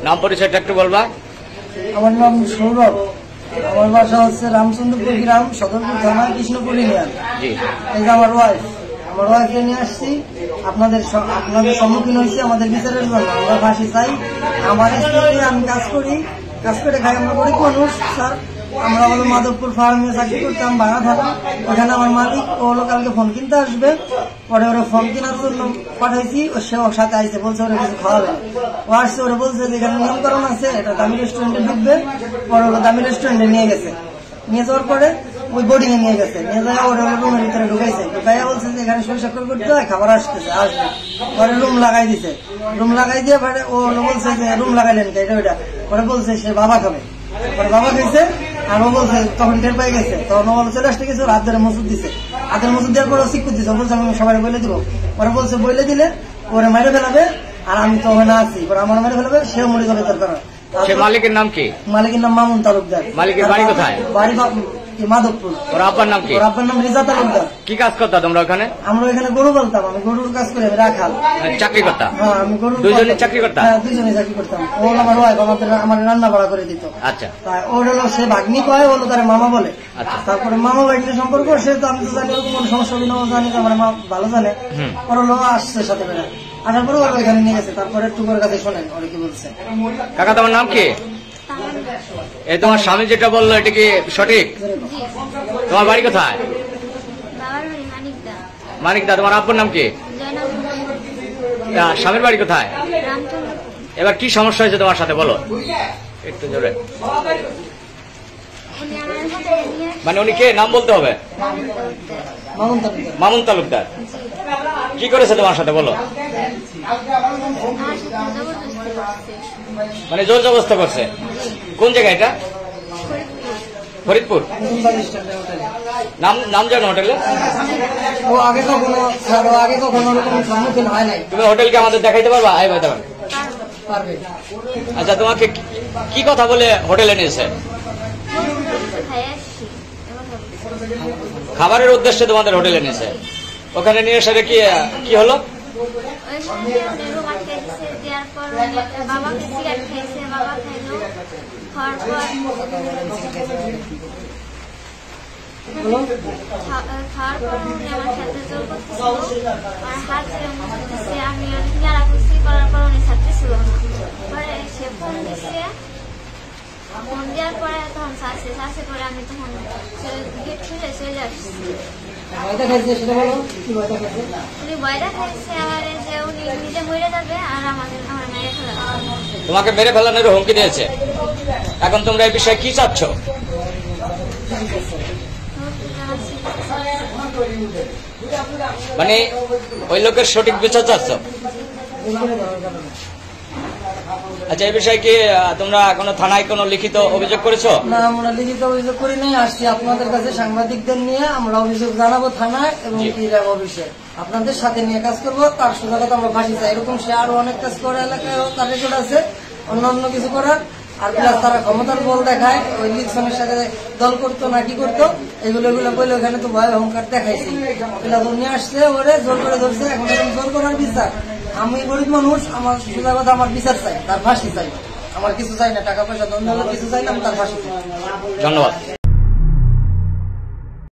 নাম পরিচয়টা একটু বলবা? আমার নাম সৌরভ, আমার বাসা হচ্ছে রামচন্দ্রপুর গ্রাম, সদরপুর থানা, কৃষ্ণপুর ইউনিয়ন। এই যে আমার ওয়াইফকে নিয়ে আসছি, আপনাদের সম্মুখীন হয়েছি আমাদের বিচারের জন্য। আমরা ফাঁসি চাই। আমার স্ত্রী, আমি কাজ করে খাই, আমরা গরিব মানুষ স্যার। আমরা হলো মাধবপুর ফার্মে চাকরি করতাম, ভাড়া থাকা। ওখানে আমার মালিক ও হলো কালকে ফোন কিনতে আসবে, পরে ওরা ফোন কেনার জন্য পাঠাইছি, সে ওর সাথে আইসে, বলছে ওরা কিছু খাওয়াবে। ও আসছে, ওরা বলছে যে এখানে নিয়মকরণ আছে, এটা দামি রেস্টুরেন্টে ঢুকবে। পরে ওরা দামি রেস্টুরেন্টে নিয়ে গেছে, নিয়ে যাওয়ার পরে ওই বোর্ডিং এ নিয়ে গেছে, নিয়ে যায় ওরা রুমের ভিতরে ঢুকাইছে। ঢুকাইয়া বলছে যে এখানে সই স্বাক্ষর করতে হয়, খাবার আসবে। পরে রুম লাগাই দিছে, রুম লাগাই দিয়ে পরে ও বলছে যে রুম লাগাইলেন এটা ওইটা। পরে বলছে সে বাবা খাবে, পরে বাবা খাইছে। আর ও বলছে তখন টের পাই গেছে, তখন ও চলে আসতে গেছে, হাত ধরে মসুদ দিছে। হাতের মসুদ দেওয়ার পরে শিক্ষক দিছে, বলছে আমি সবাই বলে দিব। পরে বলছে বলে দিলে ওরে মেরে ফেলাবে, আর আমি তো ওখানে আছি, পরে আমার মেরে ফেলাবে, সেও মরে যাবে দরকার। মালিকের নাম কি? মালিকের নাম মামুন তালুকদার। মালিকের বাড়ি কোথায়? বাড়ি মাধবপুর। ওর আব্বার নাম কি? ওর আব্বার নাম রিজা তালুকদার। কি কাজ করতা তোমরা ওখানে? আমরা এখানে গরু বলতাম, আমি গরুর কাজ করি, আমি রাখাল। চাকরি করতাম? হ্যাঁ, আমি গরু। দুজনে চাকরি করতাম? হ্যাঁ, দুজনে চাকরি করতাম। ও আমার ওয়াইফ, আমার রান্না বাড়া করে দিত। আচ্ছা। ওর হলো সে ভাগ্নি কয়, হলো তার মামা বলে। আচ্ছা। তারপরে মামা ভাগ্নি সম্পর্ক, সে তো আমি তো জানি ওরকম কোনো সমস্যা বিনা জানি, তো আমার মা ভালো জানে। ওর হলো আসছে সাথে বেড়া, আসার পরে ওরা ওইখানে নিয়ে গেছে। তারপরে একটু করে কাছে শোনেন ওরা কি বলছে। কাকা তোমার নাম কি? এই তোমার স্বামী যেটা বললো এটা কি সঠিক? তোমার বাড়ি কোথায়? মানিকদা। তোমার আব্বুর নাম কি? স্বামীর বাড়ি কোথায়? এবার কি সমস্যা হয়েছে তোমার সাথে বলো একটু জোরে। মানে উনি কে, নাম বলতে হবে? মামুন তালুকদার। কি করেছে তোমার সাথে বলো? মানে জোর জবরদস্ত করছে? কোন জায়গা এটা? ফরিদপুর। নাম জানো হোটেলে? ও আগে কখনো সম্মুখীন হয় নাই। তুমি হোটেলকে আমাদের দেখাইতে পারবা? আই ভাই তখন পারবে। আচ্ছা, তোমাকে কি কথা বলে হোটেলে নিয়েছে? খাবারের উদ্দেশ্যে তোমাদের হোটেলে নিয়েছে। ওখানে নিয়ে এসে কি হলো? খাওয়ার পর উনি আমার সাথে জোর করতেছিল, আর হাত ধরে আমি নাড়া করছি, করার পর উনি ছাড়তেছিল না। পরে সে ফোন দিচ্ছে, ফোন দেওয়ার পরে তখন শাসে করে আমি তখন গেট খুলে চলে আসছি। উনি ভয়টা খাইছে আবার যে উনি নিজে মরে যাবে আর আমার মেরে ফেলাবে। তোমাকে মেরে ফেলানোর হুমকি দিয়েছে। এখন তোমরা এই বিষয়ে কি চাচ্ছ? মানে ওই লোকের সঠিক বিচার চাচ্ছ? আচ্ছা, এই বিষয়ে কি তোমরা কোনো থানায় কোনো লিখিত অভিযোগ করেছো? না, আমরা লিখিত অভিযোগ করি নাই। আসছি আপনাদের কাছে সাংবাদিকদের নিয়ে, আমরা অভিযোগ জানাবো থানায় এবং অফিসে। আপনাদের সাথে নিয়ে কাজ করবো। তার সোজা কথা আমরা ফাঁসি চাই। এরকম সে আরো অনেক কাজ করে এলাকায়, তার রেকর্ড আছে অন্য কিছু করার। আর প্লাস তারা ক্ষমতার বল দেখায়, ওই ইলেকশনের সাথে দল করতো না কি করতো, এগুলো বলে ওখানে তো ভয় অহংকার দেখাইছে। নিয়ে আসছে, ওরে জোর করে ধরছে। এখন এরকম জোর করার বিচার, আমি গরিব মানুষ, আমার সোজা কথা আমার বিচার চাই, তার ফাঁসি চাই। আমার কিছু চাই না, টাকা পয়সা দ্বন্দ্ব কিছু চাই না, আমি তার ফাঁসি চাই। ধন্যবাদ।